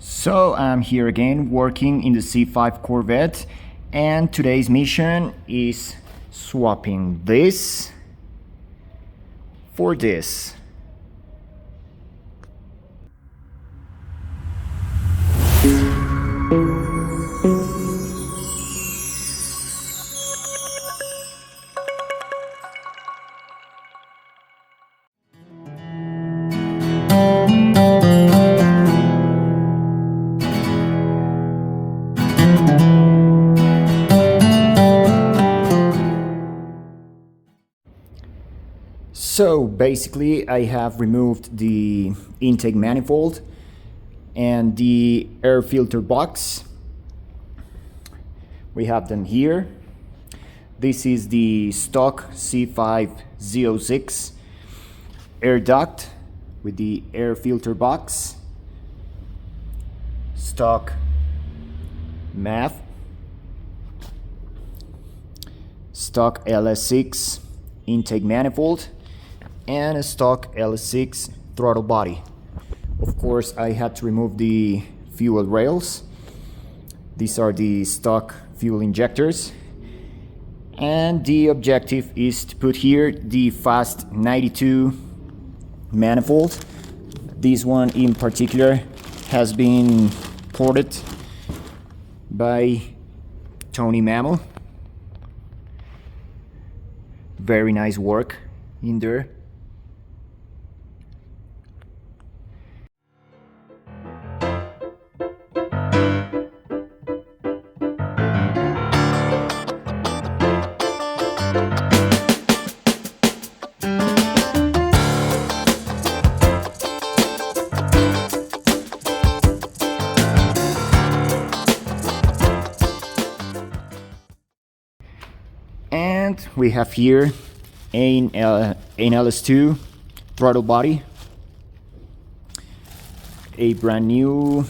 So I'm here again working in the C5 Corvette, and today's mission is swapping this for this. So basically I have removed the intake manifold and the air filter box. We have them here. This is the stock C5 Z06 air duct with the air filter box, stock MAF, stock LS6 intake manifold, and a stock LS6 throttle body. Of course, I had to remove the fuel rails. These are the stock fuel injectors. And the objective is to put here the fast 92 manifold. This one in particular has been ported by Tony Mammal. Very nice work in there. And we have here an LS2 throttle body, a brand new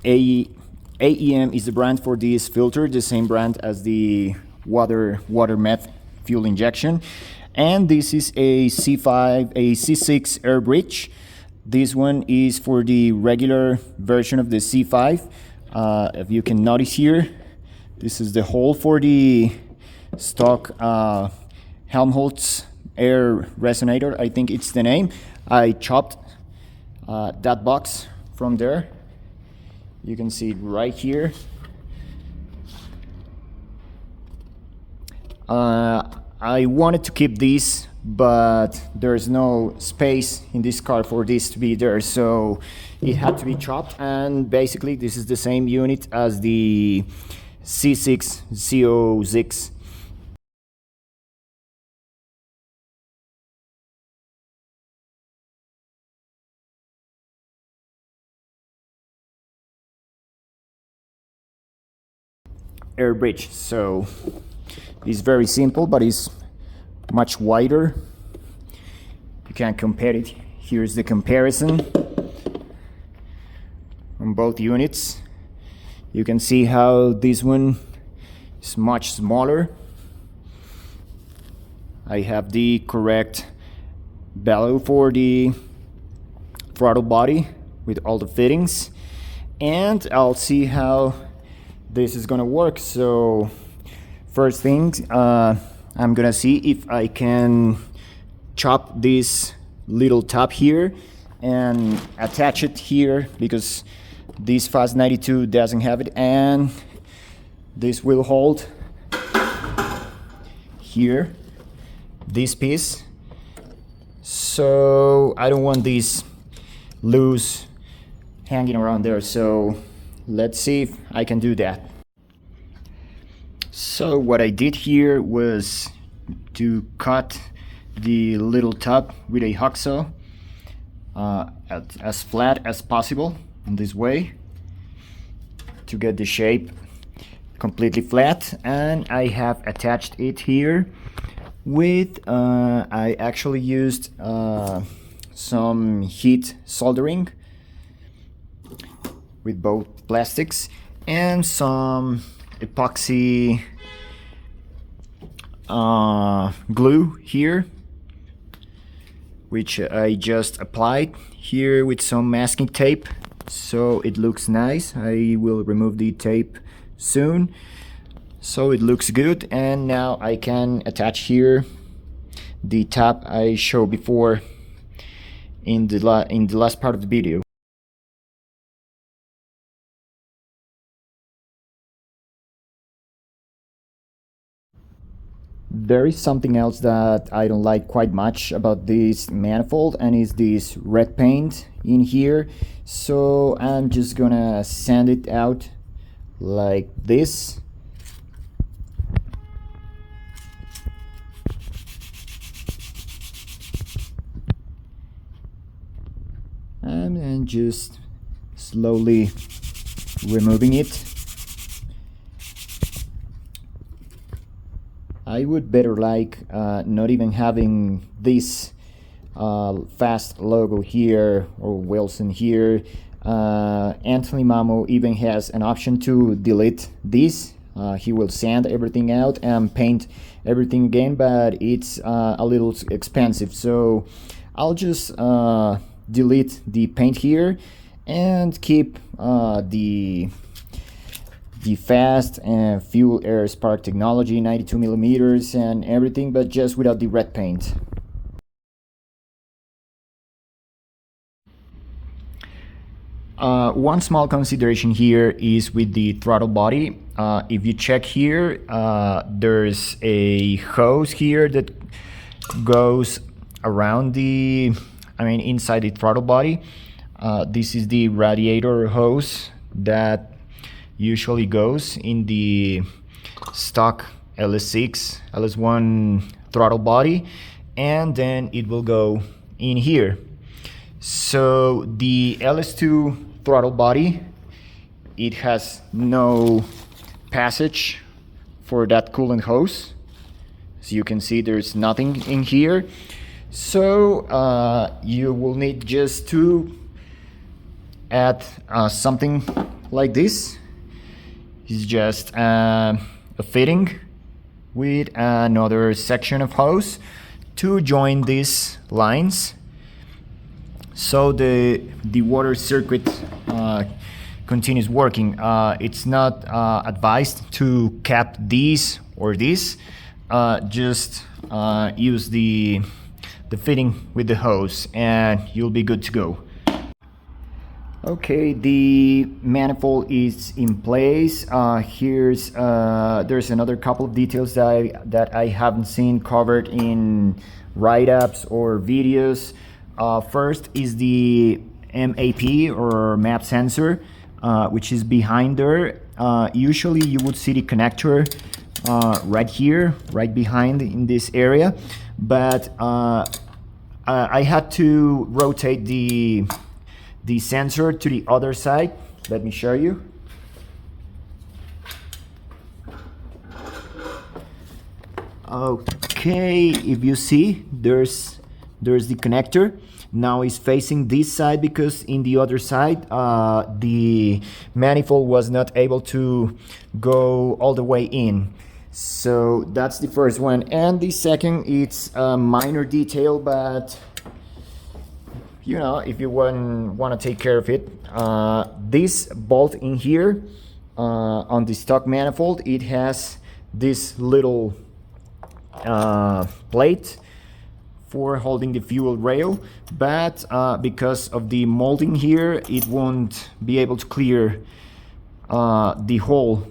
AEM is the brand for this filter, the same brand as the water meth fuel injection. And this is a C6 air bridge. This one is for the regular version of the C5. If you can notice here, this is the hole for the stock Helmholtz air resonator, I think it's the name. I chopped that box from there. You can see it right here. I wanted to keep this, but there's no space in this car for this to be there, so it had to be chopped. And basically this is the same unit as the C5 Z06. Air bridge. So it's very simple, but it's much wider. You can compare it. Here's the comparison on both units. You can see how this one is much smaller. I have the correct bellow for the throttle body with all the fittings, and I'll see how this is gonna work. So first thing, I'm gonna see if I can chop this little top here and attach it here, because this Fast 92 doesn't have it, and this will hold here, this piece. So I don't want this loose hanging around there, so let's see if I can do that. So what I did here was to cut the little top with a hacksaw as flat as possible in this way to get the shape completely flat. And I have attached it here with I actually used some heat soldering with both plastics and some epoxy glue here, which I just applied here with some masking tape so it looks nice. I will remove the tape soon. So it looks good, and now I can attach here the tab I showed before in the last part of the video. There is something else that I don't like quite much about this manifold, and is this red paint in here. So I'm just gonna sand it out like this. And just slowly removing it. I would better like not even having this fast logo here or Wilson here. Anthony Mamo even has an option to delete this. He will sand everything out and paint everything again, but it's a little expensive, so I'll just delete the paint here and keep the fast and fuel air spark technology, 92 millimeters and everything, but just without the red paint. One small consideration here is with the throttle body. If you check here, there's a hose here that goes around inside the throttle body. This is the radiator hose that usually goes in the stock LS6, LS1 throttle body, and then it will go in here. So the LS2 throttle body, it has no passage for that coolant hose. As you can see, there's nothing in here. So you will need just to add something like this. It's just a fitting with another section of hose to join these lines, so the water circuit continues working. It's not advised to cap these or this. Just use the fitting with the hose and you'll be good to go. Okay, the manifold is in place. There's another couple of details that I haven't seen covered in write-ups or videos. First is the MAP or map sensor, which is behind there. Usually you would see the connector right here, right behind in this area, but I had to rotate the sensor to the other side. Let me show you. Okay, if you see, there's the connector. Now it's facing this side because in the other side the manifold was not able to go all the way in. So that's the first one. And the second, it's a minor detail, but you know, if you want to take care of it, this bolt in here on the stock manifold, it has this little plate for holding the fuel rail, but because of the molding here, it won't be able to clear the hole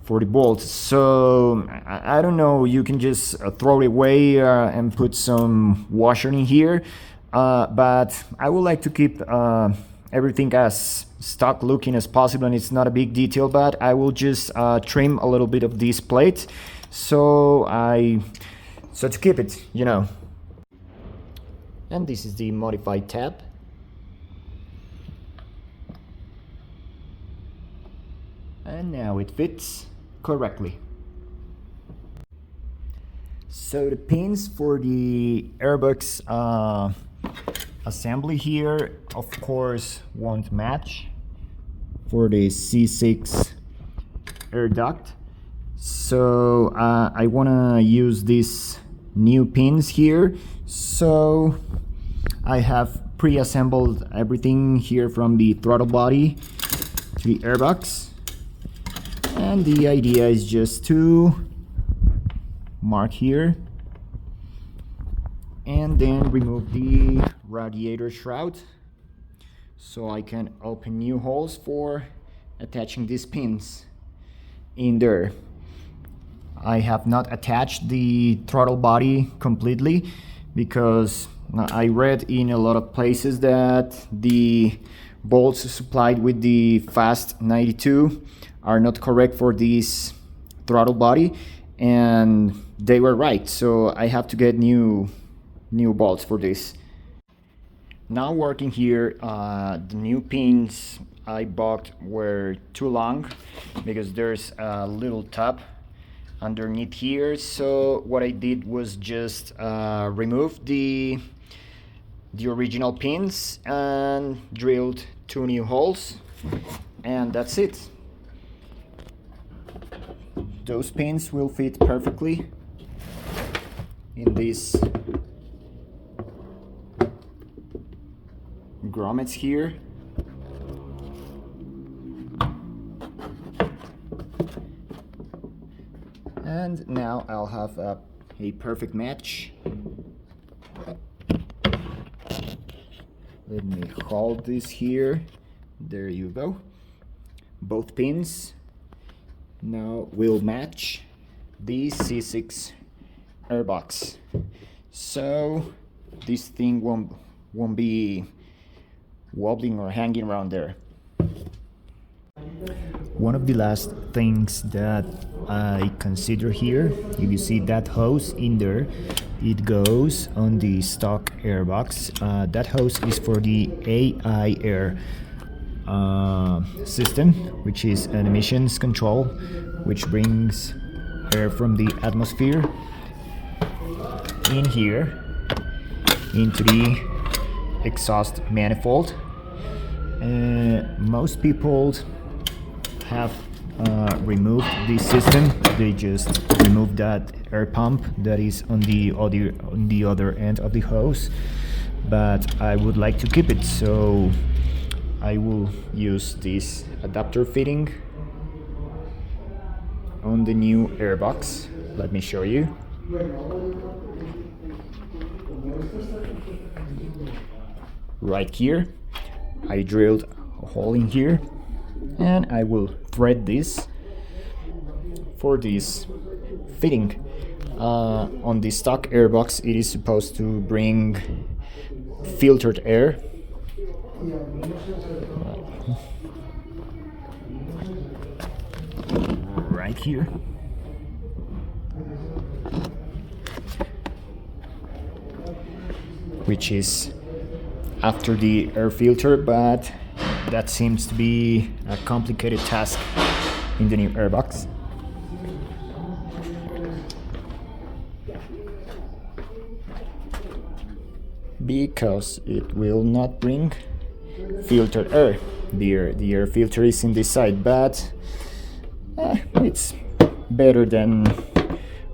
for the bolts. So I don't know, you can just throw it away and put some washer in here. But I would like to keep everything as stock looking as possible, and it's not a big detail, but I will just trim a little bit of this plate so to keep it, you know. And this is the modified tab. And now it fits correctly. So the pins for the airbox assembly here, of course, won't match for the C6 air duct. So I want to use these new pins here. So I have pre-assembled everything here from the throttle body to the airbox, and the idea is just to mark here and then remove the radiator shroud so I can open new holes for attaching these pins in there. I have not attached the throttle body completely because I read in a lot of places that the bolts supplied with the Fast 92 are not correct for this throttle body, and they were right, so I have to get new bolts for this. Now working here, the new pins I bought were too long because there's a little tab underneath here, so what I did was just remove the original pins and drilled 2 new holes, and that's it. Those pins will fit perfectly in these grommets here. And now I'll have a perfect match. Let me hold this here. There you go. Both pins now will match the C6 airbox, so this thing won't be wobbling or hanging around there. One of the last things that I consider here, if you see that hose in there, it goes on the stock airbox. That hose is for the AI air system, which is an emissions control, which brings air from the atmosphere in here into the exhaust manifold. Most people have removed this system. They just remove that air pump that is on the other end of the hose, but I would like to keep it, so I will use this adapter fitting on the new airbox. Let me show you. Right here, I drilled a hole in here, and I will thread this for this fitting. On the stock airbox, it is supposed to bring filtered air. Right here. Which is after the air filter, but that seems to be a complicated task in the new airbox. Because it will not bring filtered air. The air filter is in this side, but it's better than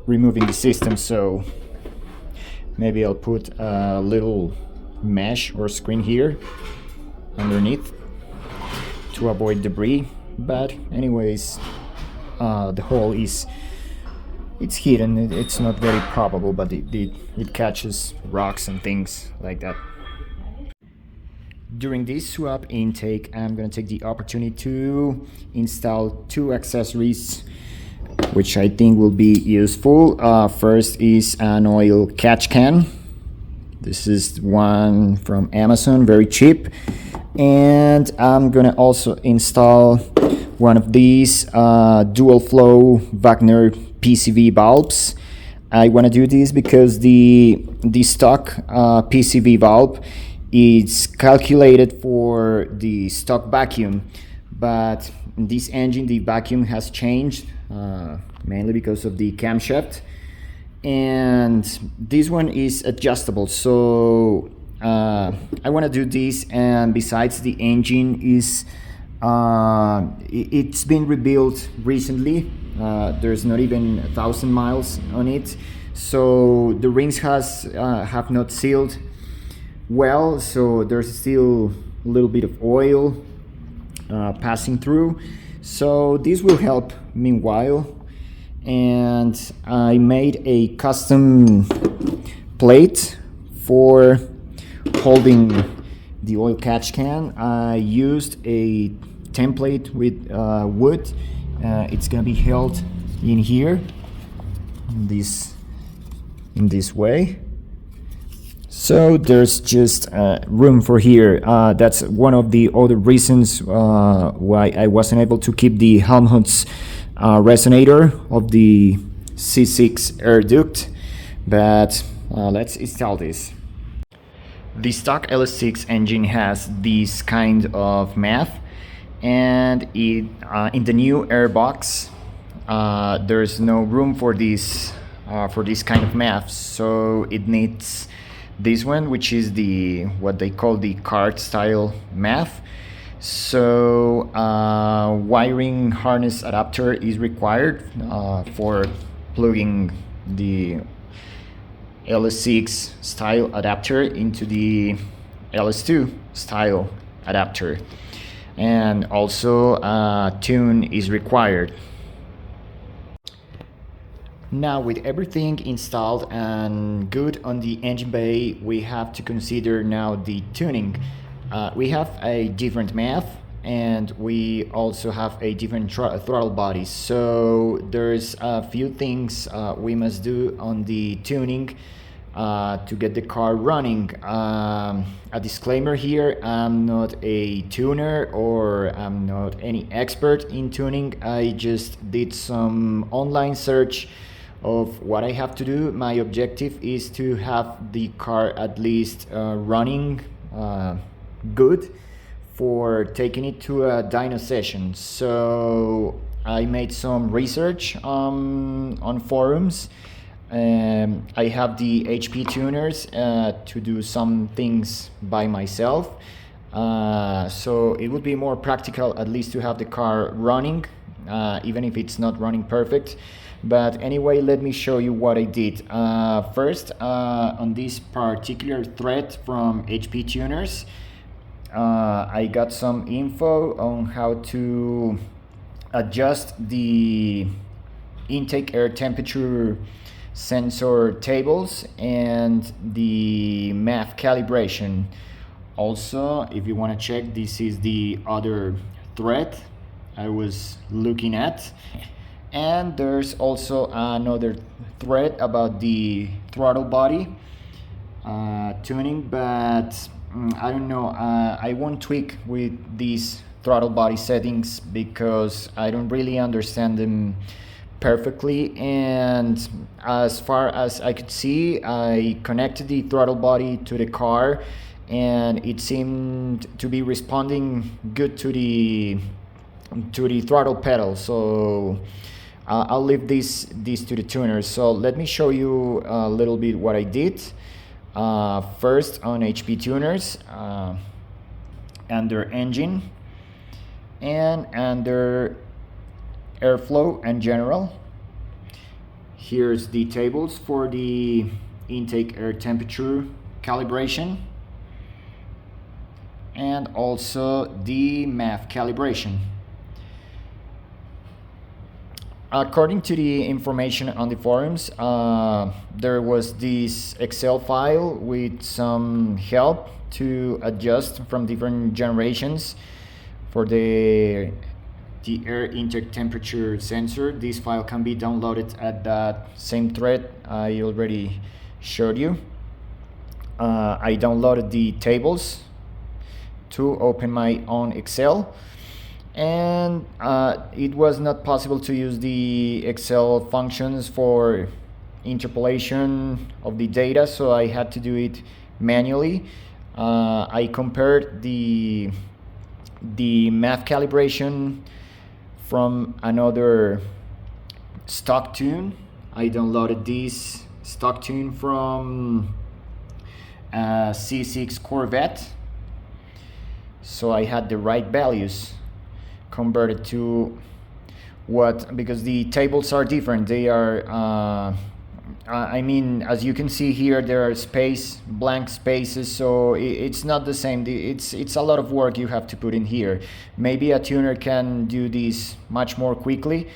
removing the system, so maybe I'll put a little mesh or screen here underneath to avoid debris. But anyways, the hole it's hidden. It's not very probable, but it catches rocks and things like that. During this swap intake, I'm gonna take the opportunity to install 2 accessories which I think will be useful. First is an oil catch can. This is one from Amazon, very cheap. And I'm gonna also install one of these dual flow Wagner PCV valves. I want to do this because the stock PCV valve is calculated for the stock vacuum, but in this engine the vacuum has changed, mainly because of the camshaft, and this one is adjustable, so I want to do this. And besides, the engine is it's been rebuilt recently. There's not even 1,000 miles on it, so the rings have not sealed well, so there's still a little bit of oil passing through, so this will help meanwhile. And I made a custom plate for holding the oil catch can. I used a template with wood. It's gonna be held in here, in this way. So there's just room for here. That's one of the other reasons why I wasn't able to keep the Helmholtz resonator of the C6 air duct, but let's install this. The stock LS6 engine has this kind of math, and in the new air box there's no room for this kind of math, so it needs this one, which is the what they call the cart style math. So wiring harness adapter is required for plugging the LS6 style adapter into the LS2 style adapter, and also tune is required. Now, with everything installed and good on the engine bay, we have to consider now the tuning. We have a different math, and we also have a different throttle body, so there's a few things we must do on the tuning to get the car running. A disclaimer here, I'm not a tuner, or I'm not any expert in tuning. I just did some online search of what I have to do. My objective is to have the car at least running good for taking it to a dyno session. So I made some research on forums. I have the HP tuners to do some things by myself, so it would be more practical at least to have the car running, even if it's not running perfect. But anyway, let me show you what I did. First, on this particular thread from HP tuners, I got some info on how to adjust the intake air temperature sensor tables and the math calibration. Also, if you want to check, this is the other thread I was looking at, and there's also another thread about the throttle body tuning, but I don't know, I won't tweak with these throttle body settings because I don't really understand them perfectly, and as far as I could see, I connected the throttle body to the car and it seemed to be responding good to the throttle pedal, so I'll leave these to the tuners. So let me show you a little bit what I did. First, on HP tuners, under engine and under airflow and general, here's the tables for the intake air temperature calibration and also the math calibration. According to the information on the forums, there was this Excel file with some help to adjust from different generations for the air intake temperature sensor. This file can be downloaded at that same thread I already showed you. I downloaded the tables to open my own Excel, and it was not possible to use the Excel functions for interpolation of the data, so I had to do it manually. I compared the math calibration from another stock tune. I downloaded this stock tune from C6 Corvette, so I had the right values converted to what, because the tables are different. They are I mean, as you can see here, there are blank spaces, so it's not the same. It's a lot of work you have to put in here. Maybe a tuner can do this much more quickly,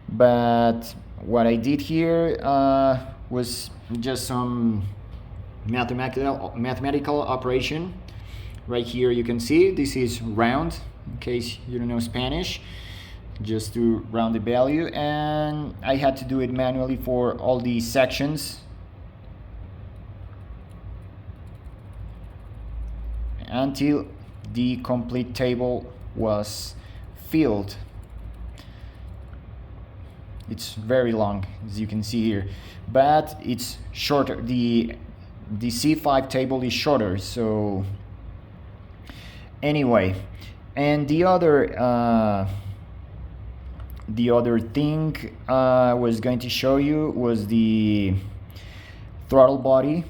but what I did here was just some mathematical operation. Right here you can see this is round, in case you don't know Spanish, just to round the value, and I had to do it manually for all these sections until the complete table was filled. It's very long, as you can see here, but it's shorter. The C5 table is shorter, so anyway. And the other thing I was going to show you was the throttle body,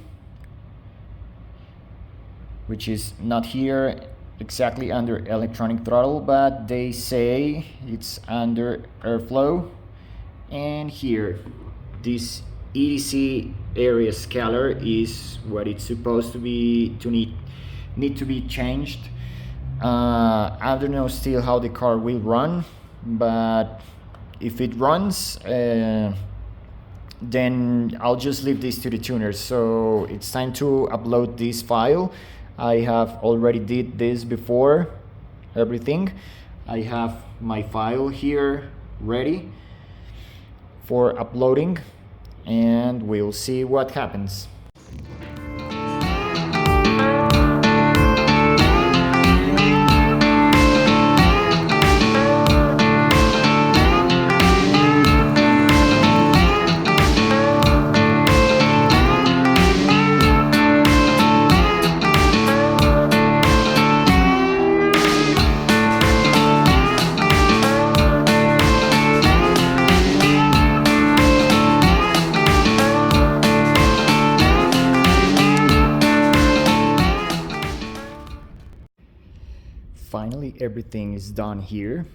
which is not here exactly under electronic throttle, but they say it's under airflow. And here, this EDC area scaler is what it's supposed to be, need to be changed. I don't know still how the car will run, but if it runs, then I'll just leave this to the tuners. So it's time to upload this file. I have already did this before, everything. I have my file here ready for uploading, and we'll see what happens. Finally, everything is done here.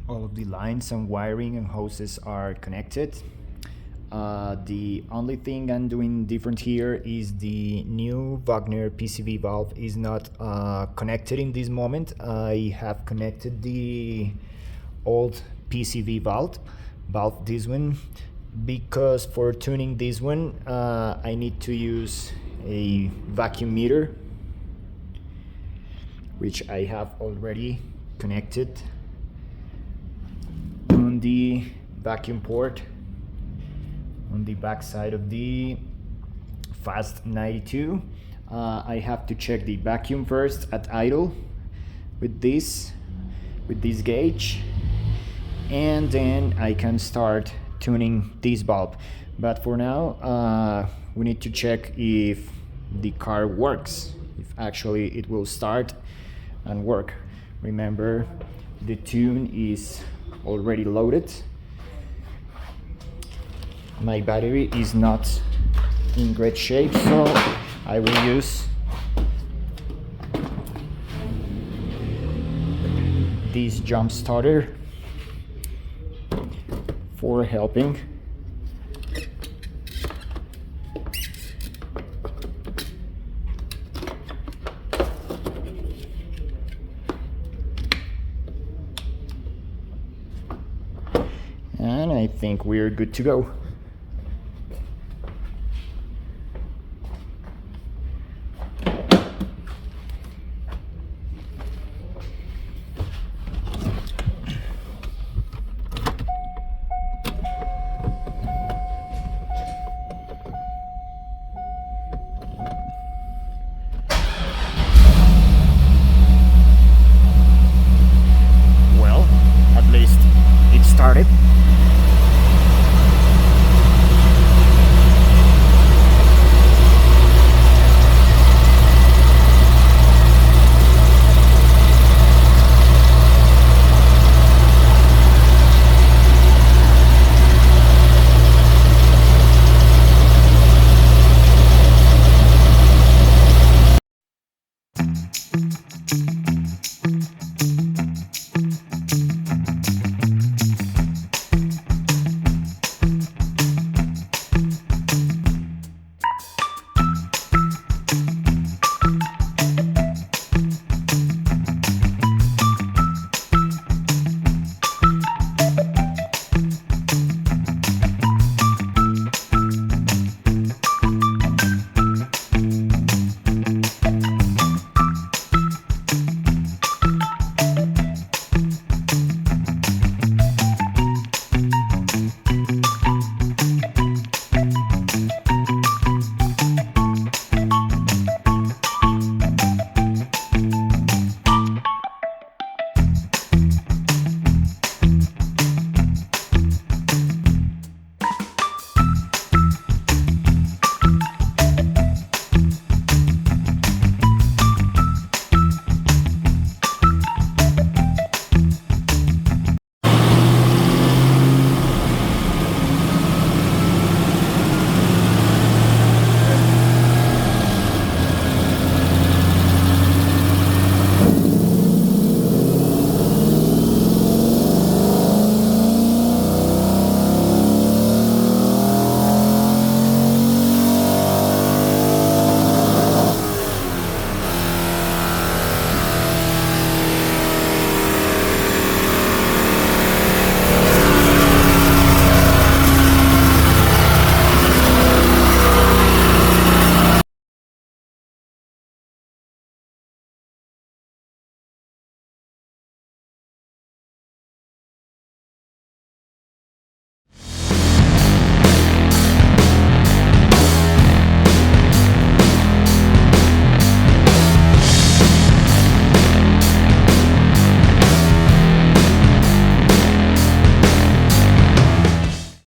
All of the lines and wiring and hoses are connected. The only thing I'm doing different here is the new Wagner PCV valve is not connected in this moment. I have connected the old PCV valve, this one, because for tuning this one I need to use a vacuum meter, which I have already connected on the vacuum port on the back side of the Fast 92. I have to check the vacuum first at idle with this gauge, and then I can start tuning this bulb. But for now we need to check if the car works, if actually it will start and work. Remember, the tune is already loaded. My battery is not in great shape, so I will use this jump starter for helping. And I think we're good to go.